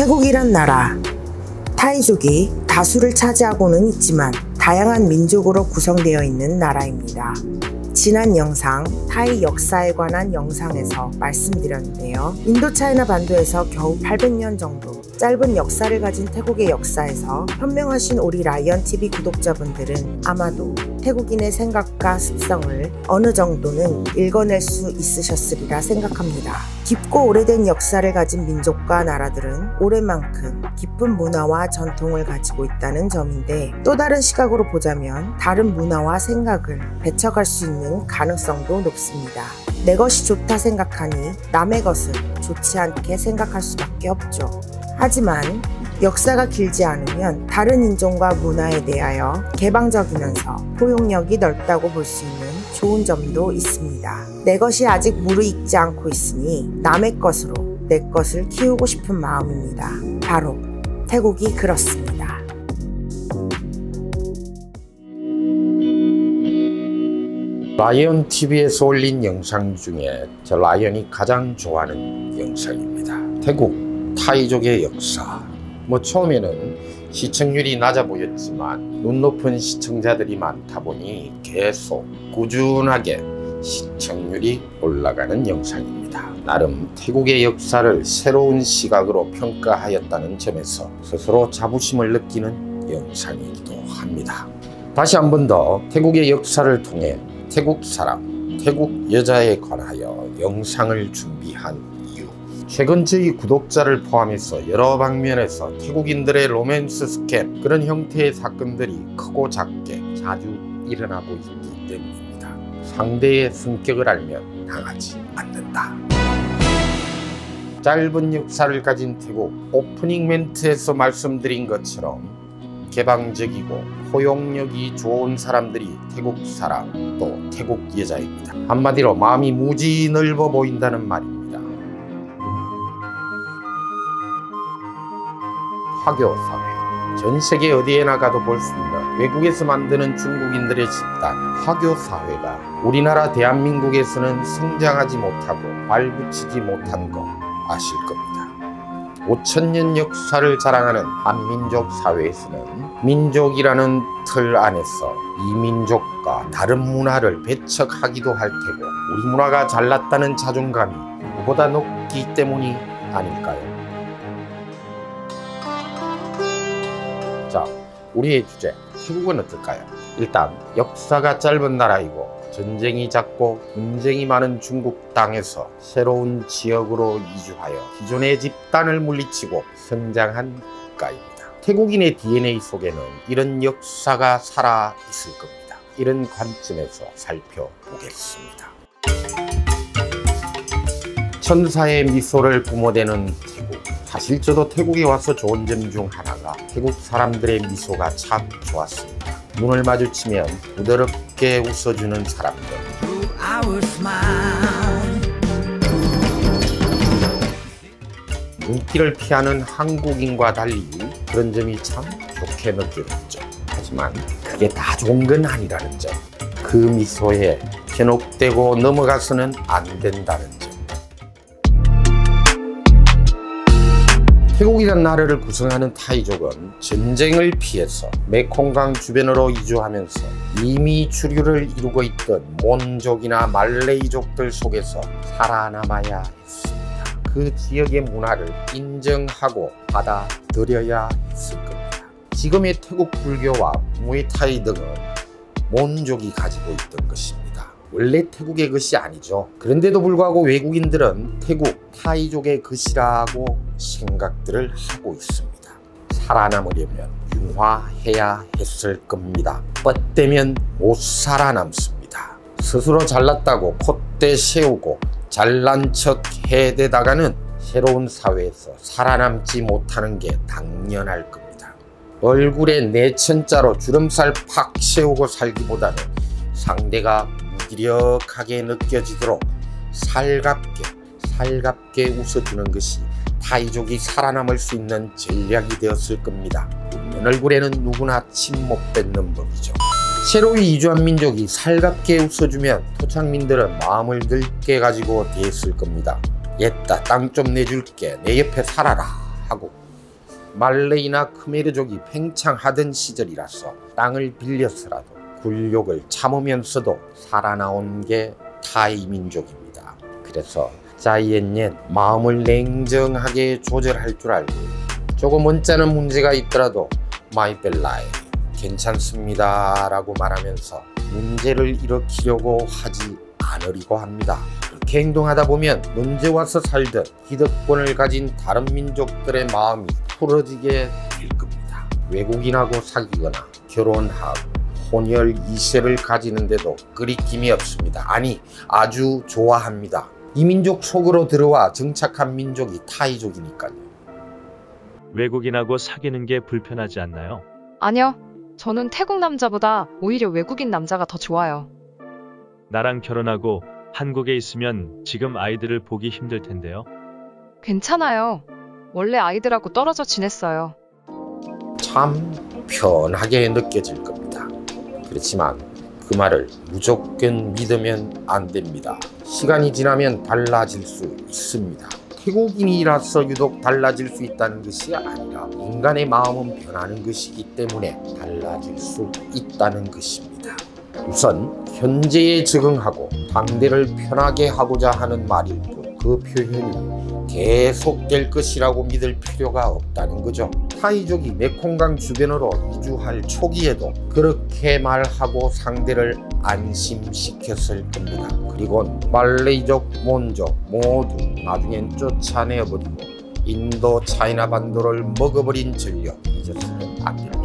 태국이란 나라, 타이족이 다수를 차지하고는 있지만 다양한 민족으로 구성되어 있는 나라입니다. 지난 영상 타이 역사에 관한 영상에서 말씀드렸는데요. 인도차이나 반도에서 겨우 800년 정도 짧은 역사를 가진 태국의 역사에서 현명하신 우리 라이언TV 구독자분들은 아마도 태국인의 생각과 습성을 어느 정도는 읽어낼 수 있으셨으리라 생각합니다. 깊고 오래된 역사를 가진 민족과 나라들은 올해만큼 깊은 문화와 전통을 가지고 있다는 점인데, 또 다른 시각으로 보자면 다른 문화와 생각을 배척할 수 있는 가능성도 높습니다. 내 것이 좋다 생각하니 남의 것을 좋지 않게 생각할 수밖에 없죠. 하지만 역사가 길지 않으면 다른 인종과 문화에 대하여 개방적이면서 포용력이 넓다고 볼 수 있는 좋은 점도 있습니다. 내 것이 아직 무르익지 않고 있으니 남의 것으로 내 것을 키우고 싶은 마음입니다. 바로 태국이 그렇습니다. 라이언TV에서 올린 영상 중에 저 라이언이 가장 좋아하는 영상입니다. 태국 타이족의 역사. 처음에는 시청률이 낮아 보였지만 눈 높은 시청자들이 많다 보니 계속 꾸준하게 시청률이 올라가는 영상입니다. 나름 태국의 역사를 새로운 시각으로 평가하였다는 점에서 스스로 자부심을 느끼는 영상이기도 합니다. 다시 한 번 더 태국의 역사를 통해 태국 사람, 태국 여자에 관하여 영상을 준비한 이유. 최근 저희 구독자를 포함해서 여러 방면에서 태국인들의 로맨스 스캠, 그런 형태의 사건들이 크고 작게 자주 일어나고 있기 때문입니다. 상대의 성격을 알면 당하지 않는다. 짧은 역사를 가진 태국, 오프닝 멘트에서 말씀드린 것처럼 개방적이고 포용력이 좋은 사람들이 태국 사람, 또 태국 여자입니다. 한마디로 마음이 무지 넓어 보인다는 말입니다. 화교사회. 전 세계 어디에나 가도 볼 수 있는 외국에서 만드는 중국인들의 집단 화교사회가 우리나라 대한민국에서는 성장하지 못하고 발붙이지 못한 거 아실 겁니다. 5000년 역사를 자랑하는 한민족 사회에서는 민족이라는 틀 안에서 이 민족과 다른 문화를 배척하기도 할 테고, 우리 문화가 잘났다는 자존감이 그보다 높기 때문이 아닐까요? 자, 우리의 주제, 태국은 어떨까요? 일단 역사가 짧은 나라이고 전쟁이 잦고 분쟁이 많은 중국 땅에서 새로운 지역으로 이주하여 기존의 집단을 물리치고 성장한 국가입니다. 태국인의 DNA 속에는 이런 역사가 살아 있을 겁니다. 이런 관점에서 살펴보겠습니다. 천사의 미소를 뿜어대는 태국. 사실 저도 태국에 와서 좋은 점 중 하나가 태국 사람들의 미소가 참 좋았습니다. 눈을 마주치면 부드럽게 웃어주는 사람들. 눈길을 피하는 한국인과 달리 그런 점이 참 좋게 느껴졌죠. 하지만 그게 다 좋은 건 아니라는 점, 그 미소에 현혹되고 넘어가서는 안 된다는 점. 태국이란 나라를 구성하는 타이족은 전쟁을 피해서 메콩강 주변으로 이주하면서 이미 주류를 이루고 있던 몬족이나 말레이족들 속에서 살아남아야 했습니다. 그 지역의 문화를 인정하고 받아들여야 했을 겁니다. 지금의 태국 불교와 무에타이 등은 몬족이 가지고 있던 것입니다. 원래 태국의 것이 아니죠. 그런데도 불구하고 외국인들은 태국 타이족의 것이라고 생각들을 하고 있습니다. 살아남으려면 융화해야 했을 겁니다. 뻗대면 못 살아남습니다. 스스로 잘났다고 콧대 세우고 잘난 척 해대다가는 새로운 사회에서 살아남지 못하는 게 당연할 겁니다. 얼굴에 내천자로 주름살 팍 세우고 살기보다는 상대가 무기력하게 느껴지도록 살갑게 웃어주는 것이 타이족이 살아남을 수 있는 전략이 되었을 겁니다. 웃는 얼굴에는 누구나 침 못 뱉는 법이죠. 새로 이주한 민족이 살갑게 웃어주면 토착민들은 마음을 넓게 가지고 대했을 겁니다. 옛다 땅 좀 내줄게, 내 옆에 살아라 하고 말레이나 크메르족이 팽창하던 시절이라서 땅을 빌려서라도 굴욕을 참으면서도 살아나온 게 타이 민족입니다. 그래서 자이엔옌 마음을 냉정하게 조절할 줄 알고 조금 언짢은 문제가 있더라도 마이벨라에 괜찮습니다 라고 말하면서 문제를 일으키려고 하지 않으려고 합니다. 그렇게 행동하다 보면 언제 와서 살든 기득권을 가진 다른 민족들의 마음이 풀어지게 될 겁니다. 외국인하고 사귀거나 결혼하고 혼혈 2세를 가지는데도 끄리낌이 없습니다. 아니, 아주 좋아합니다. 이 민족 속으로 들어와 정착한 민족이 타이족이니까요. 외국인하고 사귀는 게 불편하지 않나요? 아니요. 저는 태국 남자보다 오히려 외국인 남자가 더 좋아요. 나랑 결혼하고 한국에 있으면 지금 아이들을 보기 힘들 텐데요. 괜찮아요. 원래 아이들하고 떨어져 지냈어요. 참 편하게 느껴질 겁니다. 그렇지만 그 말을 무조건 믿으면 안 됩니다. 시간이 지나면 달라질 수 있습니다. 태국인이라서 유독 달라질 수 있다는 것이 아니라 인간의 마음은 변하는 것이기 때문에 달라질 수 있다는 것입니다. 우선 현재에 적응하고 상대를 편하게 하고자 하는 말일 뿐 그 표현이 계속될 것이라고 믿을 필요가 없다는 거죠. 타이족이 메콩강 주변으로 이주할 초기에도 그렇게 말하고 상대를 안심시켰을 겁니다. 그리고 말레이족, 몬족 모두 나중엔 쫓아내어버리고 인도 차이나 반도를 먹어버린 전력 잊어서는 안 됩니다.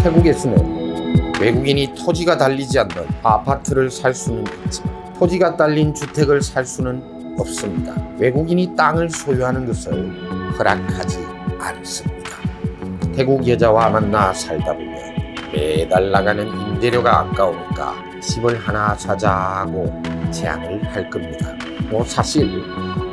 태국에서는 외국인이 토지가 달리지 않는 아파트를 살 수는 있지만 토지가 딸린 주택을 살 수는 없습니다. 외국인이 땅을 소유하는 것을 허락하지 않습니다. 태국 여자와 만나 살다 보면 매달 나가는 임대료가 아까우니까 집을 하나 사자고 제안을 할 겁니다. 사실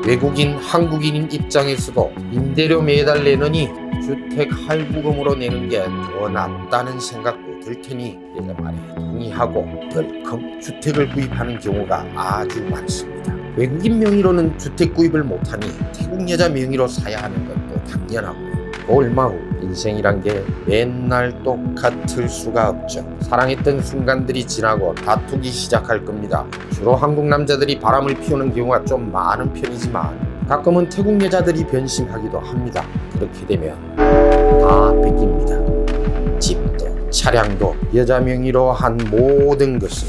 외국인, 한국인인 입장에서도 임대료 매달 내느니 주택 할부금으로 내는 게 더 낫다는 생각도 들 테니 여자 말에 동의하고 덜컥 주택을 구입하는 경우가 아주 많습니다. 외국인 명의로는 주택 구입을 못하니 태국 여자 명의로 사야 하는 것도 당연하고요. 얼마 후 인생이란 게 맨날 똑같을 수가 없죠. 사랑했던 순간들이 지나고 다투기 시작할 겁니다. 주로 한국 남자들이 바람을 피우는 경우가 좀 많은 편이지만 가끔은 태국 여자들이 변심하기도 합니다. 그렇게 되면 다 뺏깁니다. 집도 차량도 여자 명의로 한 모든 것을.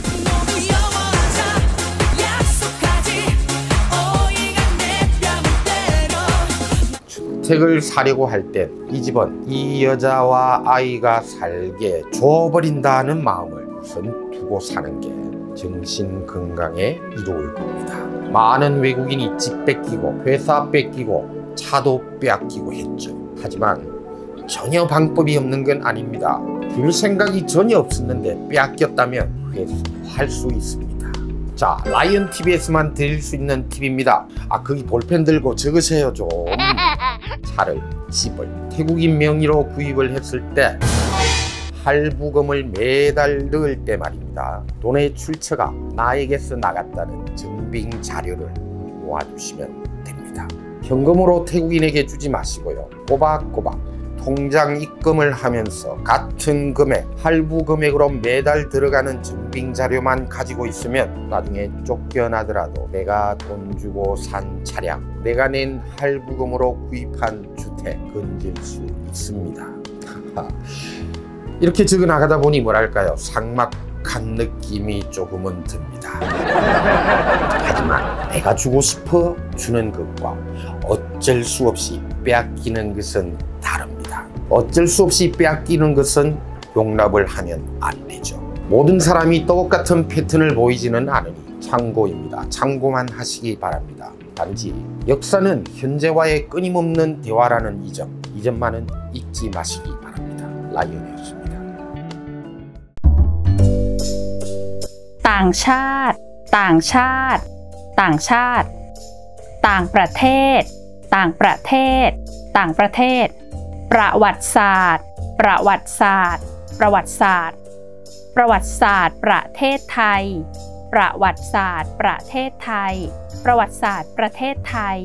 주택을 사려고 할 땐 이 집은 이 여자와 아이가 살게 줘버린다는 마음을 우선 두고 사는 게 정신 건강에 이로울 겁니다. 많은 외국인이 집 뺏기고 회사 뺏기고 차도 빼앗기고 했죠. 하지만 전혀 방법이 없는 건 아닙니다. 줄 생각이 전혀 없었는데 빼앗겼다면 회수할 수 있습니다. 자, 라이언TV에서만 드릴 수 있는 팁입니다. 거기 볼펜 들고 적으세요 좀. 차를, 집을 태국인 명의로 구입을 했을 때 할부금을 매달 넣을 때 말입니다. 돈의 출처가 나에게서 나갔다는 증빙 자료를 모아두시면 됩니다. 현금으로 태국인에게 주지 마시고요. 꼬박꼬박 통장 입금을 하면서 같은 금액, 할부 금액으로 매달 들어가는 증빙 자료만 가지고 있으면 나중에 쫓겨나더라도 내가 돈 주고 산 차량, 내가 낸 할부금으로 구입한 주택 건질 수 있습니다. 이렇게 적어 나가다 보니 뭐랄까요, 삭막한 느낌이 조금은 듭니다. 하지만 내가 주고 싶어 주는 것과 어쩔 수 없이 빼앗기는 것은 다릅니다. 어쩔 수 없이 빼앗기는 것은 용납을 하면 안 되죠. 모든 사람이 똑같은 패턴을 보이지는 않으니 참고입니다. 참고만 하시기 바랍니다. 단지 역사는 현재와의 끊임없는 대화라는 이 점만은 잊지 마시기 바랍니다. 라이언이었습니다. ต่างชาติ ต่างชาติ ต่างชาติ ต่างประเทศ ต่างประเทศ ต่างประเทศ ประวัติศาสตร์ ประวัติศาสตร์ ประวัติศาสตร์ ประวัติศาสตร์ประเทศไทย ประวัติศาสตร์ประเทศไทย ประวัติศาสตร์ประเทศไทย